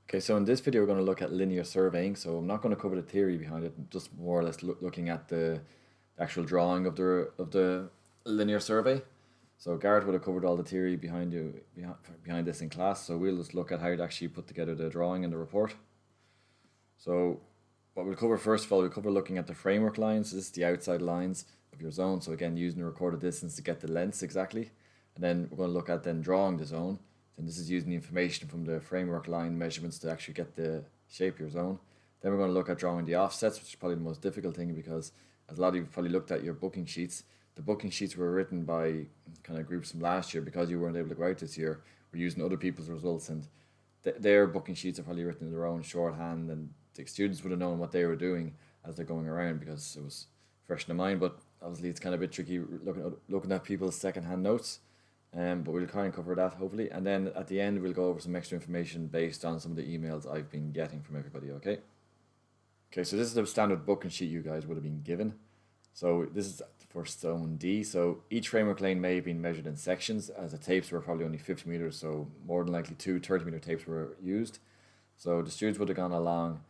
Okay, so in this video we're going to look at linear surveying. So I'm not going to cover the theory behind it, just more or less looking at the actual drawing of the linear survey. So Garrett would have covered all the theory behind this in class. So we'll just look at how to actually put together the drawing and the report. So what we'll cover first of all, we'll cover looking at the framework lines. So this is the outside lines of your zone. So again, using the recorded distance to get the lengths exactly. And then we're going to look at then drawing the zone. And this is using the information from the framework line measurements to actually get the shape of your zone. Then we're going to look at drawing the offsets, which is probably the most difficult thing because as a lot of you have probably looked at your booking sheets. The booking sheets were written by kind of groups from last year because you weren't able to go out this year. We're using other people's results and their booking sheets are probably written in their own shorthand and the students would have known what they were doing as they're going around because it was fresh in their mind. But obviously it's kind of a bit tricky looking at people's second-hand notes. But we'll try and cover that hopefully. And then at the end, we'll go over some extra information based on some of the emails I've been getting from everybody, okay? Okay, so this is the standard booking sheet you guys would have been given. So this is for zone D. So each framework lane may have been measured in sections as the tapes were probably only 50 meters. So more than likely two 30-meter tapes were used. So the students would have gone along,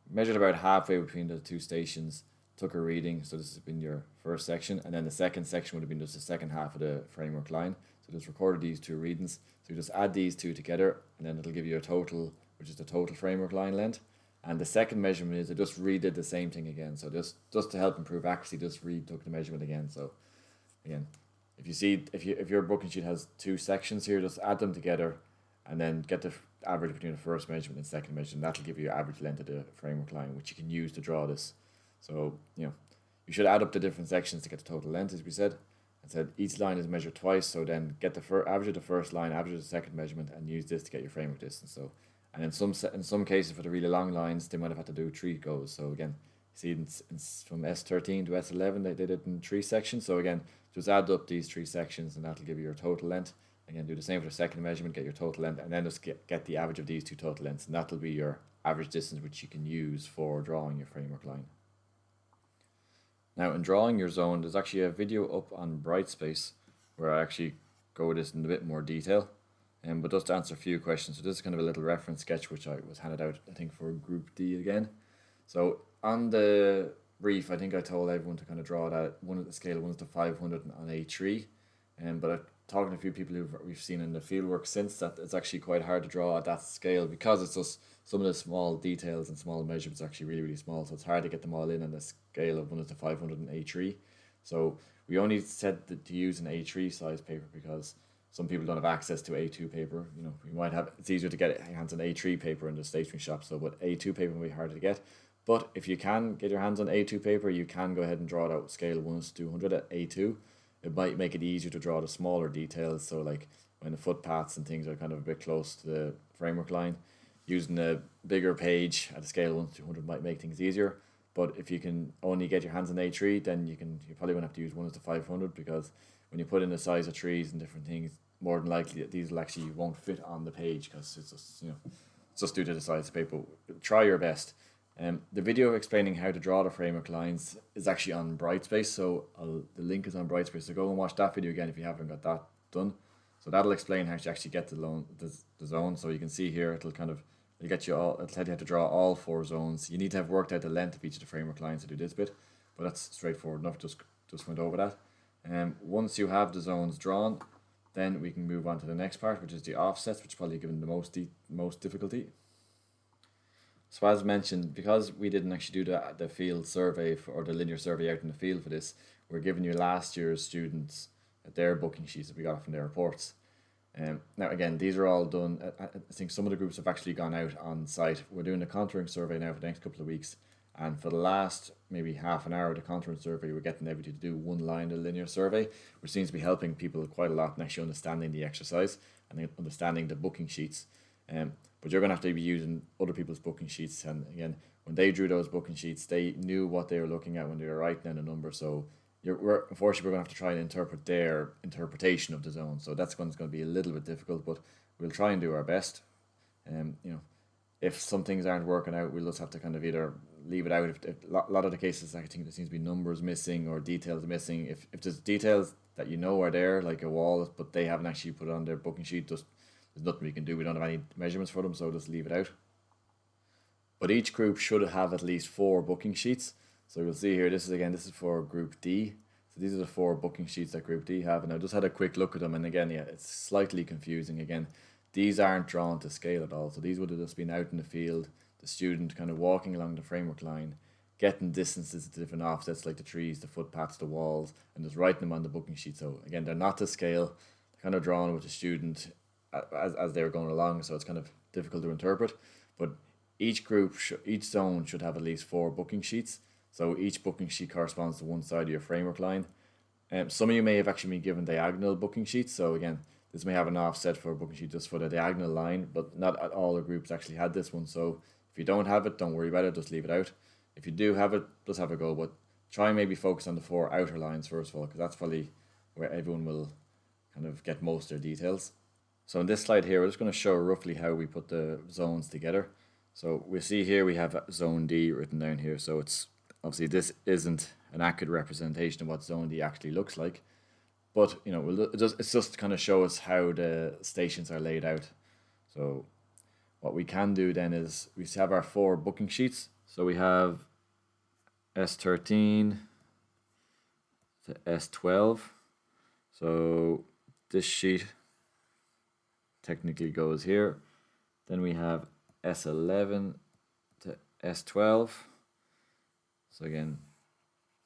measured about halfway between the two stations, took a reading. So this has been your first section. And then the second section would have been just the second half of the framework line. So just recorded these two readings. So you just add these two together and then it'll give you a total, which is the total framework line length. And the second measurement is I just redid the same thing again. So just to help improve accuracy, just retook the measurement again. So again, if your booking sheet has two sections here, just add them together and then get the average between the first measurement and second measurement. That'll give you your average length of the framework line, which you can use to draw this. So, you should add up the different sections to get the total length, as we said. And said each line is measured twice, so then get the average of the first line, average of the second measurement, and use this to get your framework distance. So, and in some cases for the really long lines, they might have had to do three goes. So again, see from S13 to S11, they did it in three sections. So again, just add up these three sections, and that'll give you your total length. Again, do the same for the second measurement, get your total length, and then just get the average of these two total lengths, and that'll be your average distance, which you can use for drawing your framework line. Now, in drawing your zone, there's actually a video up on Brightspace where I actually go with this in a bit more detail. But just to answer a few questions, so this is kind of a little reference sketch which I was handed out, I think, for Group D again. So on the brief, I think I told everyone to kind of draw that one at the scale of 1 to 500 on A3. But I've talked to a few people who we've seen in the fieldwork since that it's actually quite hard to draw at that scale because it's just some of the small details and small measurements are actually really, really small. So it's hard to get them all in on the scale of 1 to 500 and A3. So we only said to use an A3 size paper because some people don't have access to A2 paper. You might have, it's easier to get your hands on A3 paper in the stationery shop. So, but A2 paper will be harder to get. But if you can get your hands on A2 paper, you can go ahead and draw it out scale of 1 to 200 at A2. It might make it easier to draw the smaller details. So like when the footpaths and things are kind of a bit close to the framework line, using a bigger page at a scale of 1 to 200 might make things easier. But if you can only get your hands on A3, then you're probably going to have to use 1 to 500 because when you put in the size of trees and different things, more than likely these will actually won't fit on the page because it's just due to the size of the paper. Try your best. The video explaining how to draw the framework lines is actually on Brightspace, so the link is on Brightspace. So go and watch that video again if you haven't got that done. So that'll explain how to actually get the zone. So you can see here it'll tell you how to draw all four zones. You need to have worked out the length of each of the framework lines to do this bit, but that's straightforward enough. Just went over that. Once you have the zones drawn, then we can move on to the next part, which is the offsets, which is probably given the most difficulty. So as mentioned, because we didn't actually do the field survey or the linear survey out in the field for this, we're giving you last year's students their booking sheets that we got from their reports. Now again, these are all done. I think some of the groups have actually gone out on site. We're doing a contouring survey now for the next couple of weeks, and for the last maybe half an hour of the contouring survey, we're getting everybody to do one line of linear survey, which seems to be helping people quite a lot in actually understanding the exercise and understanding the booking sheets. But you're going to have to be using other people's booking sheets. And again, when they drew those booking sheets, they knew what they were looking at when they were writing down a number. So unfortunately, we're going to have to try and interpret their interpretation of the zone. So that's going to be a little bit difficult, but we'll try and do our best. If some things aren't working out, we'll just have to kind of either leave it out. If a lot of the cases, I think there seems to be numbers missing or details missing. If there's details that are there, like a wall, but they haven't actually put it on their booking sheet, there's nothing we can do. We don't have any measurements for them, so just leave it out. but each group should have at least 4 booking sheets. So you'll see here, this is for group D. So these are the 4 booking sheets that group D have, and I just had a quick look at them, and again, yeah, it's slightly confusing. Again, these aren't drawn to scale at all, so these would have just been out in the field, the student kind of walking along the framework line, getting distances to different offsets like the trees, the footpaths, the walls, and just writing them on the booking sheet. So again, they're not to scale, they're kind of drawn with the student as they're going along, so it's kind of difficult to interpret. But each each zone should have at least 4 booking sheets. So each booking sheet corresponds to one side of your framework line. Some of you may have actually been given diagonal booking sheets. So again, this may have an offset for a booking sheet just for the diagonal line, but not all the groups actually had this one. So if you don't have it, don't worry about it, just leave it out. If you do have it, just have a go, but try and maybe focus on the 4 outer lines first of all, because that's probably where everyone will kind of get most of their details. So in this slide here, we're just going to show roughly how we put the zones together. So we see here we have zone D written down here. So it's obviously this isn't an accurate representation of what zone D actually looks like, but you know, it's just to kind of show us how the stations are laid out. So what we can do then is we have our 4 booking sheets. So we have S13 to S12. So this sheet technically goes here. Then we have S11 to S12. So again,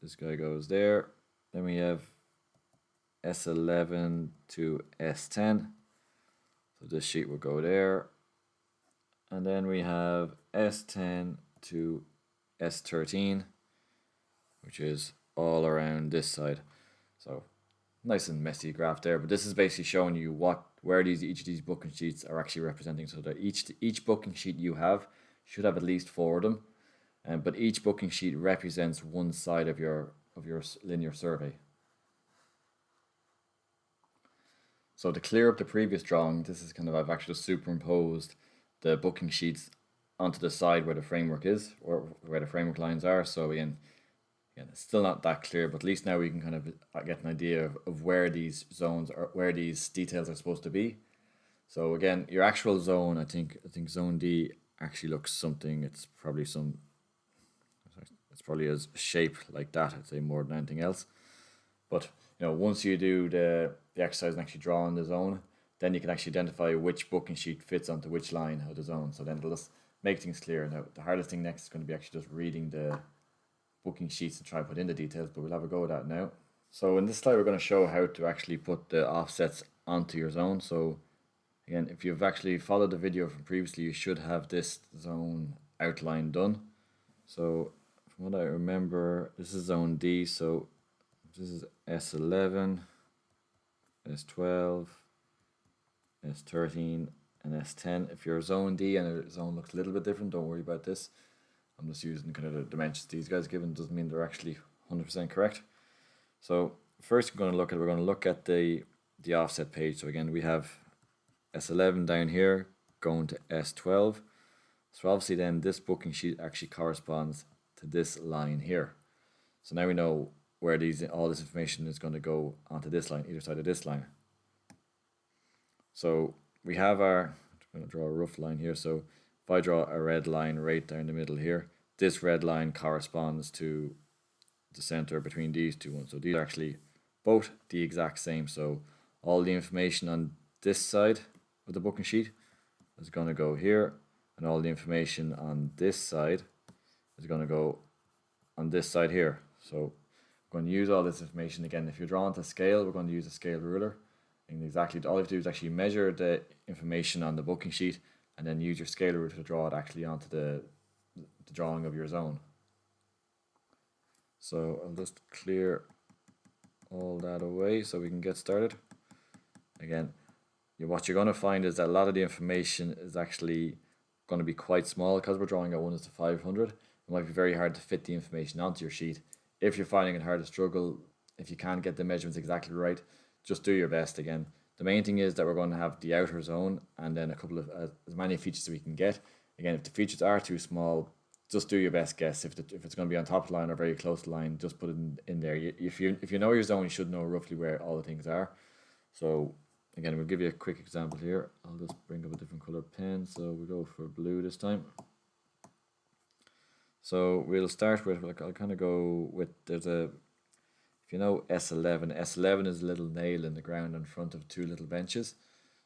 this guy goes there. Then we have S11 to S10. So this sheet will go there. And then we have S10 to S13, which is all around this side. So nice and messy graph there, but this is basically showing you where each of these booking sheets are actually representing. So that each booking sheet you have should have at least 4 of them, but each booking sheet represents one side of your linear survey. So to clear up the previous drawing, this is kind of, I've actually just superimposed the booking sheets onto the side where the framework is, or where the framework lines are. So again, it's still not that clear, but at least now we can kind of get an idea of where these zones are, where these details are supposed to be. So again, your actual zone, I think zone D actually looks something. It's probably a shape like that, I'd say, more than anything else. But you know, once you do the exercise and actually draw on the zone, then you can actually identify which booking sheet fits onto which line of the zone. So then it'll just make things clear. Now the hardest thing next is going to be actually just reading the booking sheets and try to put in the details, but we'll have a go at that now. So in this slide, we're going to show how to actually put the offsets onto your zone. So again, if you've actually followed the video from previously, you should have this zone outline done. So from what I remember, this is zone D. So this is S11, S12, S13, and S10. If you're zone D and a zone looks a little bit different, don't worry about this. I'm just using kind of the dimensions these guys given. Doesn't mean they're actually 100% correct. So first we're going to look at the offset page. So again, we have S11 down here going to S12. So obviously then this booking sheet actually corresponds to this line here. So now we know where all this information is going to go onto this line, either side of this line. So we have I'm going to draw a rough line here. So if I draw a red line right down the middle here, this red line corresponds to the center between these two ones. So these are actually both the exact same. So all the information on this side of the booking sheet is going to go here, and all the information on this side is going to go on this side here. So we're going to use all this information again. If you're drawn to scale, we're going to use a scale ruler. And exactly all you have to do is actually measure the information on the booking sheet and then use your scale ruler to draw it actually onto the drawing of your zone. So I'll just clear all that away so we can get started. Again, what you're going to find is that a lot of the information is actually going to be quite small because we're drawing at 1:500. It might be very hard to fit the information onto your sheet. If you're finding it hard to struggle, if you can't get the measurements exactly right, just do your best again. The main thing is that we're going to have the outer zone and then a couple of as many features as we can get. Again, if the features are too small, just do your best guess. If it's going to be on top of the line or very close to the line, just put it in there. If you know your zone, you should know roughly where all the things are. So again, we'll give you a quick example here. I'll just bring up a different color pen. So we'll go for blue this time. So we'll start with, like, I'll kind of go with, there's a, if you know S11 is a little nail in the ground in front of two little benches.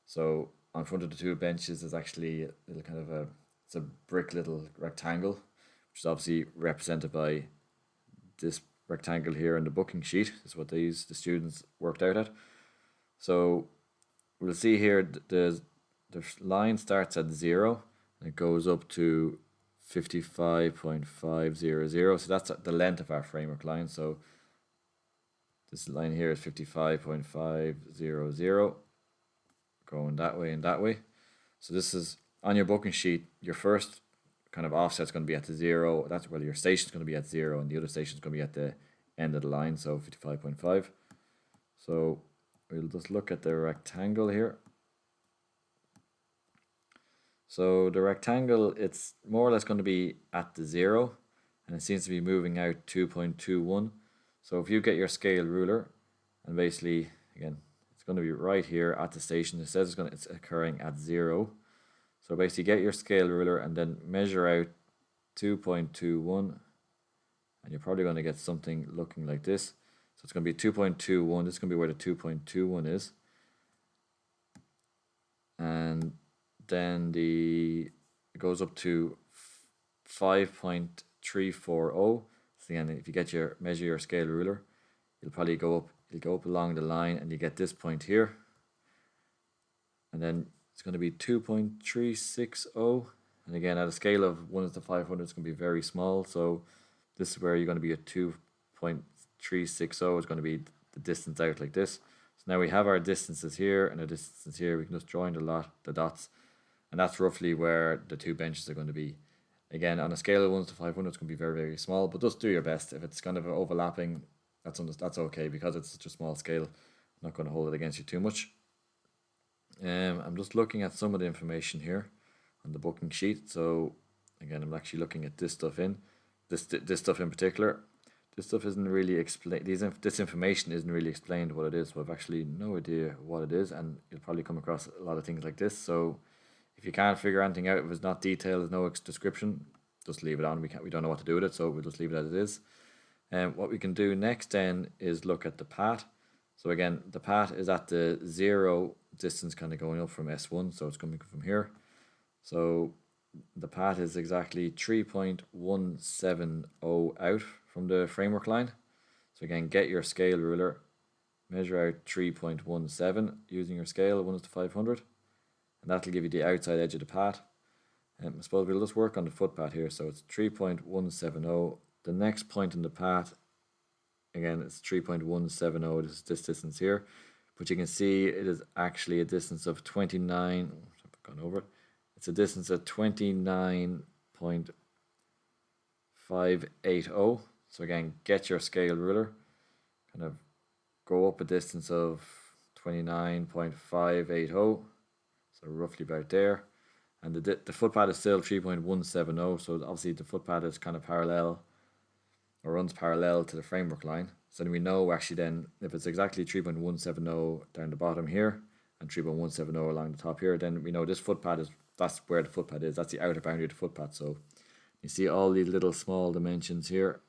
So on front of the two benches is actually a little kind of it's a brick little rectangle, which is obviously represented by this rectangle here in the booking sheet. This is what the students worked out at. So we'll see here the line starts at 0 and it goes up to 55.500. So that's the length of our framework line. So this line here is 55.500, going that way and that way. So this is on your booking sheet. Your first kind of offset is going to be at the 0. That's where your station is going to be at 0, and the other station is going to be at the end of the line. So 55.5. So we'll just look at the rectangle here. So the rectangle, it's more or less going to be at the 0, and it seems to be moving out 2.21. So if you get your scale ruler, and basically, again, it's going to be right here at the station. It says it's occurring at 0. So basically get your scale ruler and then measure out 2.21, and you're probably going to get something looking like this. So it's going to be 2.21. This is going to be where the 2.21 is. And then it goes up to 5.340. So again, if you measure your scale ruler, you'll probably go up along the line, and you get this point here. And then it's going to be 2.360. And again, at a scale of 1 to 500, it's going to be very small. So this is where you're going to be at 2.360. It's going to be the distance out like this. So now we have our distances here and our distances here. We can just join the dots. And that's roughly where the two benches are going to be. Again, on a scale of 1 to 500, it's going to be very, very small. But just do your best. If it's kind of overlapping, that's okay, because it's such a small scale. I'm not going to hold it against you too much. I'm just looking at some of the information here on the booking sheet. So again, I'm actually looking at this stuff in stuff in particular. This stuff isn't really explained. This information isn't really explained what it is. So I've actually no idea what it is, and you'll probably come across a lot of things like this. So if you can't figure anything out, if it's not detailed, there's no description, just leave it on. We don't know what to do with it, so we'll just leave it as it is. And what we can do next then is look at the path. So again, the path is at the 0 distance, kind of going up from S1, so it's coming from here. So the path is exactly 3.170 out from the framework line. So again, get your scale ruler, measure out 3.17 using your scale 1 to 500, and that'll give you the outside edge of the path. I suppose we'll just work on the footpath here. So it's 3.170. The next point in the path, again, it's 3.170. This distance here, but you can see it is actually a distance of 29. I've gone over it. It's a distance of 29.580. So again, get your scale ruler, kind of go up a distance of 29.580. So roughly about there. And the footpath is still 3.170. So obviously the footpath is kind of parallel, or runs parallel to the framework line. So then we know actually then if it's exactly 3.170 down the bottom here and 3.170 along the top here, then we know this footpath that's where the footpath is. That's the outer boundary of the footpath. So you see all these little small dimensions here.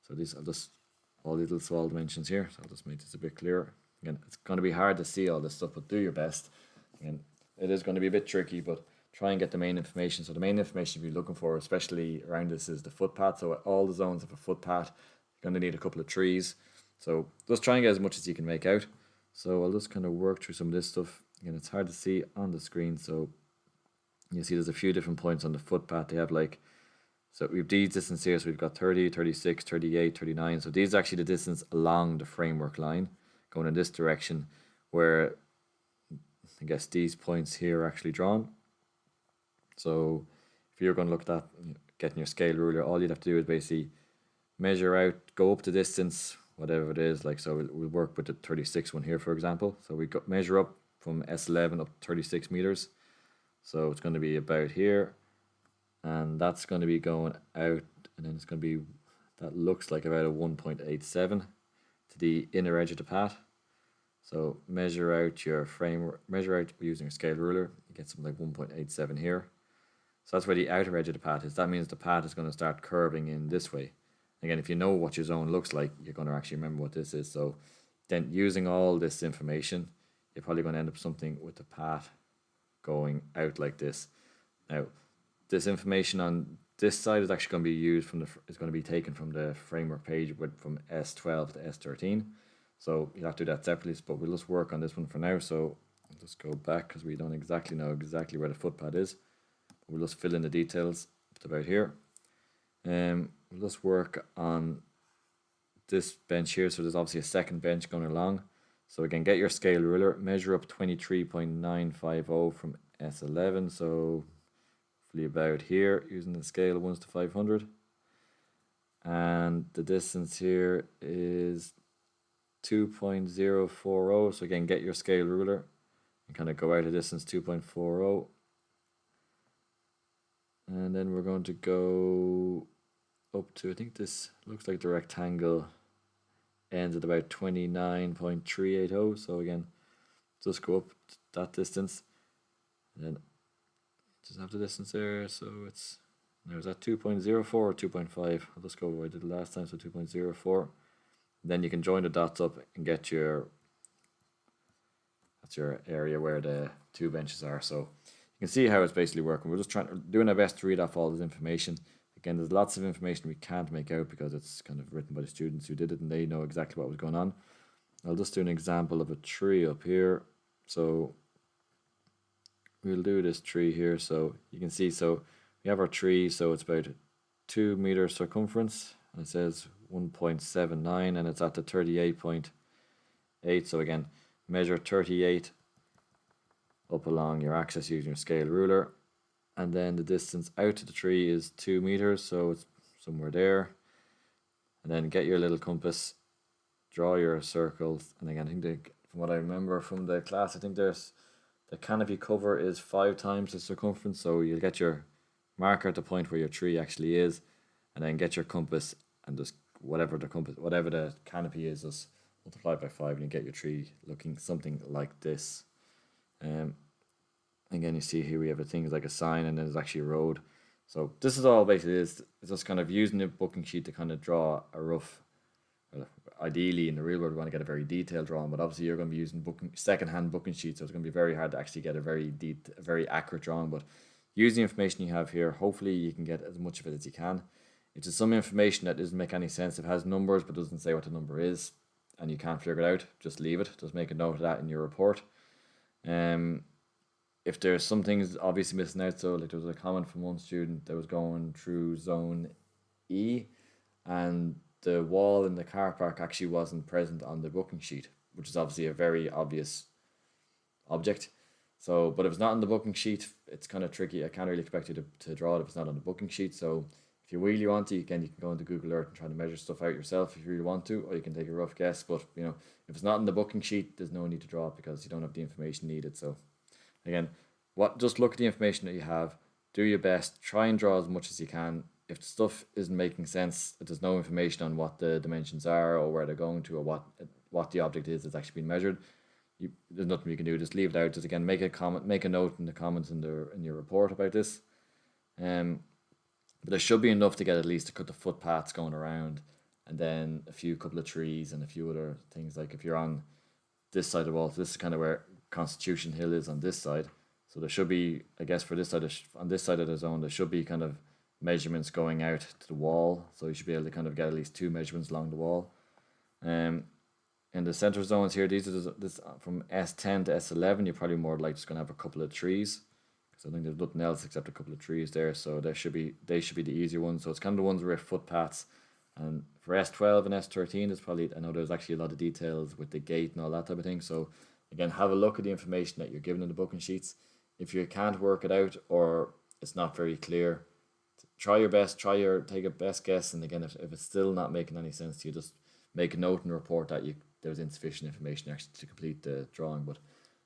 So all these little small dimensions here. So I'll just make this a bit clearer. Again, it's going to be hard to see all this stuff, but do your best. Again, it is going to be a bit tricky, but try and get the main information. So the main information you'll be looking for, especially around this, is the footpath. So all the zones have a footpath. You're going to need a couple of trees. So just try and get as much as you can make out. So I'll just kind of work through some of this stuff. Again, it's hard to see on the screen. So you see there's a few different points on the footpath. They have so we have these distances here. So we've got 30, 36, 38, 39. So these are actually the distance along the framework line going in this direction, where I guess these points here are actually drawn. So if you're going to look at that, getting your scale ruler, all you'd have to do is basically measure out, go up the distance, whatever it is. So we'll work with the 36 one here, for example. So we measure up from S11 up 36 meters. So it's going to be about here, and that's going to be going out, and then it's going to be, that looks like about a 1.87 to the inner edge of the path. So measure out your framework, measure out using a scale ruler, you get something like 1.87 here. So that's where the outer edge of the path is. That means the path is going to start curving in this way. Again, if you know what your zone looks like, you're going to actually remember what this is. So then using all this information, you're probably going to end up something with the path going out like this. Now, this information on this side is actually going to be used is going to be taken from the framework page from S12 to S13. So you'll have to do that separately, but we'll just work on this one for now. So I'll just go back because we don't exactly know where the footpath is. We'll just fill in the details about here. We'll just work on this bench here. So there's obviously a second bench going along. So again, get your scale ruler, measure up 23.950 from S11. So roughly about here using the scale 1 to 500. And the distance here is 2.040. So again, get your scale ruler and kind of go out a distance 2.40. And then we're going to go up to, I think this looks like the rectangle ends at about 29.380. So again, just go up that distance. And then just have the distance there. So it's, now is that 2.04 or 2.5? I'll just go what I did last time, so 2.04. Then you can join the dots up and get that's your area where the two benches are. So you can see how it's basically working. We're just doing our best to read off all this information. Again, there's lots of information we can't make out because it's kind of written by the students who did it and they know exactly what was going on. I'll just do an example of a tree up here. So we'll do this tree here. So you can see, so we have our tree, so it's about 2 meter circumference, and it says 1.79, and it's at the 38.8. So again, measure 38 up along your axis using your scale ruler, and then the distance out to the tree is 2 meters, so it's somewhere there. And then get your little compass, draw your circles, and again, I think from what I remember from the class, I think there's the canopy cover is 5 times the circumference, so you'll get your marker at the point where your tree actually is, and then get your compass and just whatever the canopy is, just multiply by 5 and you get your tree looking something like this. Again, you see here we have things like a sign, and then there's actually a road. So this is all basically it's just kind of using the booking sheet to kind of draw a rough. Ideally, in the real world, we want to get a very detailed drawing, but obviously you're going to be using second-hand booking sheets, so it's going to be very hard to actually get a very accurate drawing. But using the information you have here, hopefully you can get as much of it as you can. If there's some information that doesn't make any sense, it has numbers but doesn't say what the number is, and you can't figure it out, just leave it. Just make a note of that in your report. If there's some things obviously missing out, so like there was a comment from one student that was going through zone E, and the wall in the car park actually wasn't present on the booking sheet, which is obviously a very obvious object. So, but if it's not on the booking sheet, it's kind of tricky. I can't really expect you to draw it if it's not on the booking sheet. So if you really want to, again, you can go into Google Earth and try to measure stuff out yourself if you really want to, or you can take a rough guess. But, you know, if it's not in the booking sheet, there's no need to draw it because you don't have the information needed. So again, just look at the information that you have, do your best, try and draw as much as you can. If the stuff isn't making sense, if there's no information on what the dimensions are or where they're going to or what the object is that's actually being measured, there's nothing you can do. Just leave it out. Just again, make a note in the comments in your report about this. But there should be enough to get at least to cut the footpaths going around, and then a couple of trees and a few other things. Like if you're on this side of the wall, so this is kind of where Constitution Hill is on this side. So there should be, I guess, for this side on this side of the zone, there should be kind of measurements going out to the wall. So you should be able to kind of get at least 2 measurements along the wall. In the center zones here, these are this from S10 to S11. You're probably more like just going to have a couple of trees. So I think there's nothing else except a couple of trees there. So they should be the easier ones. So it's kind of the ones with footpaths. And for S12 and S13, there's probably, I know there's actually a lot of details with the gate and all that type of thing. So again, have a look at the information that you're given in the booking sheets. If you can't work it out or it's not very clear, try your best, take a best guess. And again, if it's still not making any sense to you, just make a note and report that there's insufficient information actually to complete the drawing. But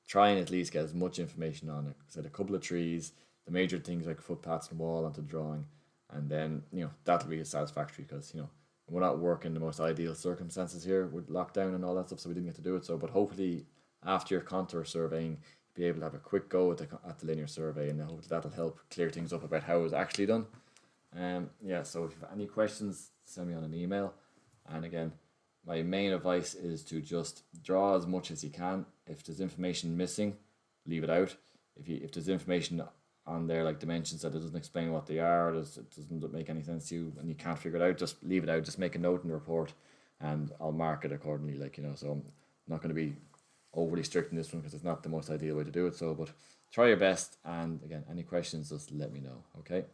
try and at least get as much information on it. I said a couple of trees, the major things like footpaths and wall onto the drawing, and then that'll be satisfactory because we're not working the most ideal circumstances here with lockdown and all that stuff, so we didn't get to do it. So, but hopefully after your contour surveying, be able to have a quick go at the linear survey, and I hope that'll help clear things up about how it was actually done. Yeah, so if you have any questions, send me on an email. And again, my main advice is to just draw as much as you can. If there's information missing, leave it out. If there's information on there like dimensions that it doesn't explain what they are, it doesn't make any sense to you, and you can't figure it out, just leave it out. Just make a note in the report, and I'll mark it accordingly. So I'm not going to be overly strict in this one because it's not the most ideal way to do it. So, but try your best. And again, any questions, just let me know. Okay.